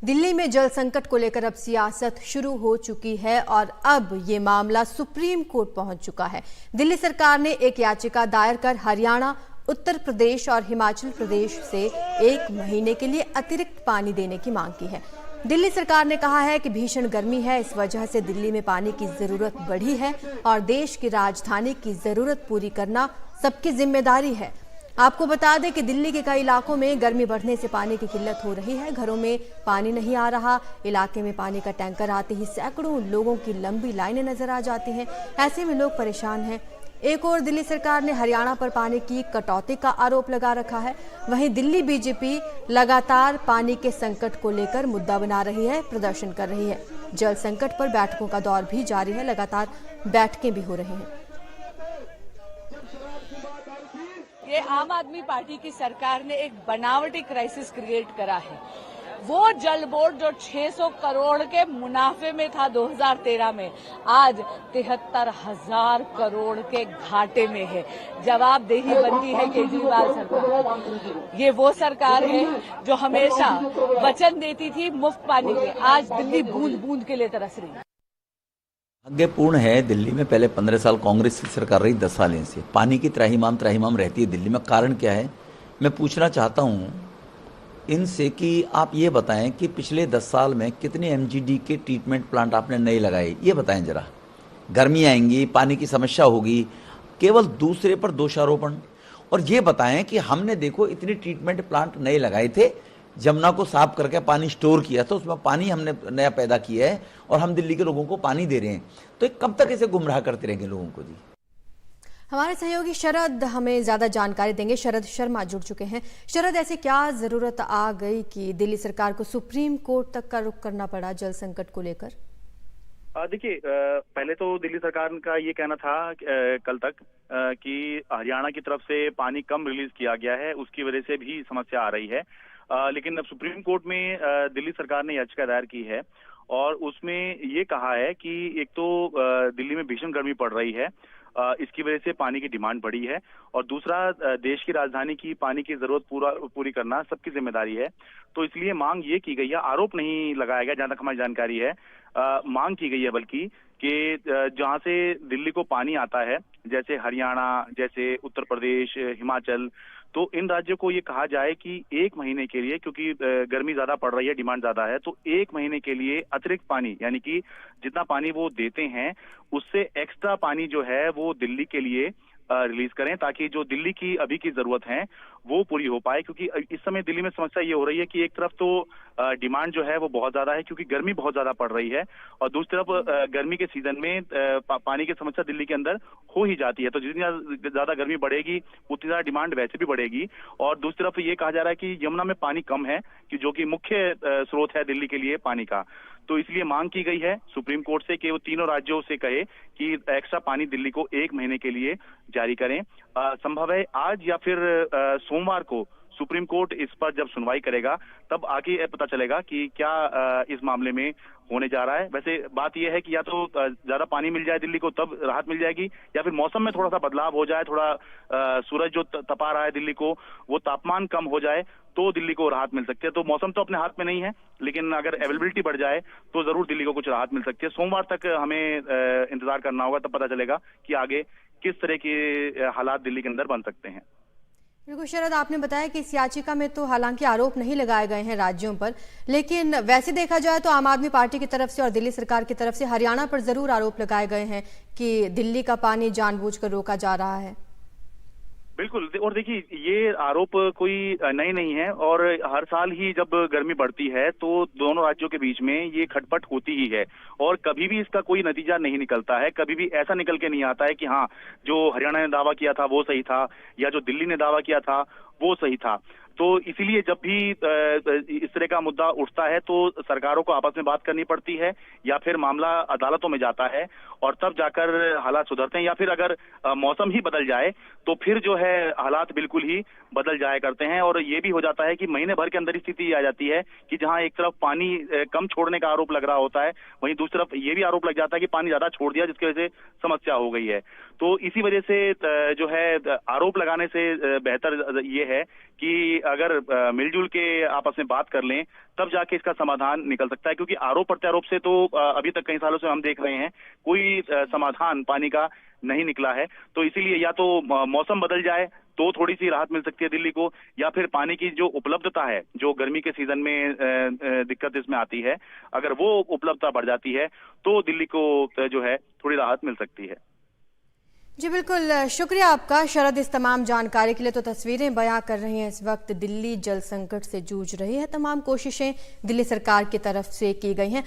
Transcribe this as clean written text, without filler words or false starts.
दिल्ली में जल संकट को लेकर अब सियासत शुरू हो चुकी है और अब ये मामला सुप्रीम कोर्ट पहुंच चुका है। दिल्ली सरकार ने एक याचिका दायर कर हरियाणा, उत्तर प्रदेश और हिमाचल प्रदेश से 1 महीने के लिए अतिरिक्त पानी देने की मांग की है। दिल्ली सरकार ने कहा है कि भीषण गर्मी है, इस वजह से दिल्ली में पानी की जरूरत बढ़ी है और देश की राजधानी की जरूरत पूरी करना सबकी जिम्मेदारी है। आपको बता दें कि दिल्ली के कई इलाकों में गर्मी बढ़ने से पानी की किल्लत हो रही है। घरों में पानी नहीं आ रहा, इलाके में पानी का टैंकर आते ही सैकड़ों लोगों की लंबी लाइनें नजर आ जाती हैं। ऐसे में लोग परेशान हैं। एक और दिल्ली सरकार ने हरियाणा पर पानी की कटौती का आरोप लगा रखा है। वहीं दिल्ली बीजेपी लगातार पानी के संकट को लेकर मुद्दा बना रही है, प्रदर्शन कर रही है। जल संकट पर बैठकों का दौर भी जारी है, लगातार बैठकें भी हो रही हैं। ये आम आदमी पार्टी की सरकार ने एक बनावटी क्राइसिस क्रिएट करा है। वो जल बोर्ड जो 600 करोड़ के मुनाफे में था 2013 में, आज 73,000 करोड़ के घाटे में है। जवाबदेही बनती है केजरीवाल सरकार। ये वो सरकार है जो हमेशा वचन देती थी मुफ्त पानी के, आज दिल्ली बूंद बूंद के लिए तरस रही है। दुर्भाग्यपूर्ण है, दिल्ली में पहले 15 साल कांग्रेस की सरकार रही, 10 साल से पानी की त्राहिमाम रहती है दिल्ली में। कारण क्या है, मैं पूछना चाहता हूं इनसे कि आप ये बताएं कि पिछले 10 साल में कितने एमजीडी के ट्रीटमेंट प्लांट आपने नए लगाए, ये बताएं जरा। गर्मी आएंगी, पानी की समस्या होगी, केवल दूसरे पर दोषारोपण। और ये बताएं कि हमने देखो इतने ट्रीटमेंट प्लांट नए लगाए थे, जमुना को साफ करके पानी स्टोर किया था, उसमें पानी हमने नया पैदा किया है और हम दिल्ली के लोगों को पानी दे रहे हैं। तो कब तक इसे गुमराह करते रहेंगे लोगों को? जी, हमारे सहयोगी शरद हमें ज्यादा जानकारी देंगे। शरद शर्मा जुड़ चुके हैं। शरद, ऐसे क्या जरूरत आ गई कि दिल्ली सरकार को सुप्रीम कोर्ट तक का रुख करना पड़ा जल संकट को लेकर? देखिए, पहले तो दिल्ली सरकार का ये कहना था कल तक कि हरियाणा की तरफ से पानी कम रिलीज किया गया है, उसकी वजह से भी समस्या आ रही है। लेकिन अब सुप्रीम कोर्ट में दिल्ली सरकार ने याचिका दायर की है और उसमें ये कहा है कि एक तो दिल्ली में भीषण गर्मी पड़ रही है, इसकी वजह से पानी की डिमांड बढ़ी है, और दूसरा देश की राजधानी की पानी की जरूरत पूरी करना सबकी जिम्मेदारी है। तो इसलिए मांग ये की गई है, आरोप नहीं लगाया गया जहां तक हमारी जानकारी है, मांग की गई है बल्कि कि जहां से दिल्ली को पानी आता है, जैसे हरियाणा, जैसे उत्तर प्रदेश, हिमाचल, तो इन राज्यों को ये कहा जाए कि 1 महीने के लिए, क्योंकि गर्मी ज्यादा पड़ रही है, डिमांड ज्यादा है, तो 1 महीने के लिए अतिरिक्त पानी, यानी कि जितना पानी वो देते हैं उससे एक्स्ट्रा पानी जो है वो दिल्ली के लिए रिलीज करें, ताकि जो दिल्ली की अभी की जरूरत है वो पूरी हो पाए। क्योंकि इस समय दिल्ली में समस्या ये हो रही है कि एक तरफ तो डिमांड जो है वो बहुत ज्यादा है क्योंकि गर्मी बहुत ज्यादा पड़ रही है, और दूसरी तरफ गर्मी के सीजन में पानी की समस्या दिल्ली के अंदर हो ही जाती है। तो जितनी ज्यादा गर्मी बढ़ेगी उतनी ज्यादा डिमांड वैसे भी बढ़ेगी। और दूसरी तरफ ये कहा जा रहा है कि यमुना में पानी कम है, कि जो कि मुख्य स्रोत है दिल्ली के लिए पानी का। तो इसलिए मांग की गई है सुप्रीम कोर्ट से कि वो तीनों राज्यों से कहे कि एक्स्ट्रा पानी दिल्ली को 1 महीने के लिए जारी करें। संभव है आज या फिर सोमवार को सुप्रीम कोर्ट इस पर जब सुनवाई करेगा तब आगे पता चलेगा कि क्या इस मामले में होने जा रहा है। वैसे बात यह है कि या तो ज्यादा पानी मिल जाए दिल्ली को तब राहत मिल जाएगी, या फिर मौसम में थोड़ा सा बदलाव हो जाए, थोड़ा सूरज जो तपा रहा है दिल्ली को, वो तापमान कम हो जाए तो दिल्ली को राहत मिल सकती है। तो मौसम तो अपने हाथ में नहीं है, लेकिन अगर अवेलेबिलिटी बढ़ जाए तो जरूर दिल्ली को कुछ राहत मिल सकती है। सोमवार तक हमें इंतजार करना होगा, तब पता चलेगा कि आगे किस तरह के हालात दिल्ली के अंदर बन सकते हैं। बिल्कुल शरद, आपने बताया कि इस याचिका में तो हालांकि आरोप नहीं लगाए गए हैं राज्यों पर, लेकिन वैसे देखा जाए तो आम आदमी पार्टी की तरफ से और दिल्ली सरकार की तरफ से हरियाणा पर जरूर आरोप लगाए गए हैं कि दिल्ली का पानी जानबूझकर रोका जा रहा है। बिल्कुल, और देखिए ये आरोप कोई नए नहीं है, और हर साल ही जब गर्मी बढ़ती है तो दोनों राज्यों के बीच में ये खटपट होती ही है, और कभी भी इसका कोई नतीजा नहीं निकलता है। कभी भी ऐसा निकल के नहीं आता है कि हाँ, जो हरियाणा ने दावा किया था वो सही था, या जो दिल्ली ने दावा किया था वो सही था। तो इसीलिए जब भी इस तरह का मुद्दा उठता है तो सरकारों को आपस में बात करनी पड़ती है, या फिर मामला अदालतों में जाता है और तब जाकर हालात सुधरते हैं, या फिर अगर मौसम ही बदल जाए तो फिर जो है हालात बिल्कुल ही बदल जाया करते हैं। और ये भी हो जाता है कि महीने भर के अंदर स्थिति आ जाती है कि जहां एक तरफ पानी कम छोड़ने का आरोप लग रहा होता है, वहीं दूसरी तरफ ये भी आरोप लग जाता है कि पानी ज्यादा छोड़ दिया, जिसकी वजह से समस्या हो गई है। तो इसी वजह से जो है आरोप लगाने से बेहतर ये है कि अगर मिलजुल के आपस में बात कर लें तब जाके इसका समाधान निकल सकता है, क्योंकि आरोप प्रत्यारोप से तो अभी तक कई सालों से हम देख रहे हैं कोई समाधान पानी का नहीं निकला है। तो इसीलिए या तो मौसम बदल जाए तो थोड़ी सी राहत मिल सकती है दिल्ली को, या फिर पानी की जो उपलब्धता है जो गर्मी के सीजन में दिक्कत इसमें आती है, अगर वो उपलब्धता बढ़ जाती है तो दिल्ली को जो है थोड़ी राहत मिल सकती है। जी बिल्कुल, शुक्रिया आपका शरद इस तमाम जानकारी के लिए। तो तस्वीरें बयां कर रही हैं, इस वक्त दिल्ली जल संकट से जूझ रही है, तमाम कोशिशें दिल्ली सरकार की तरफ से की गई हैं।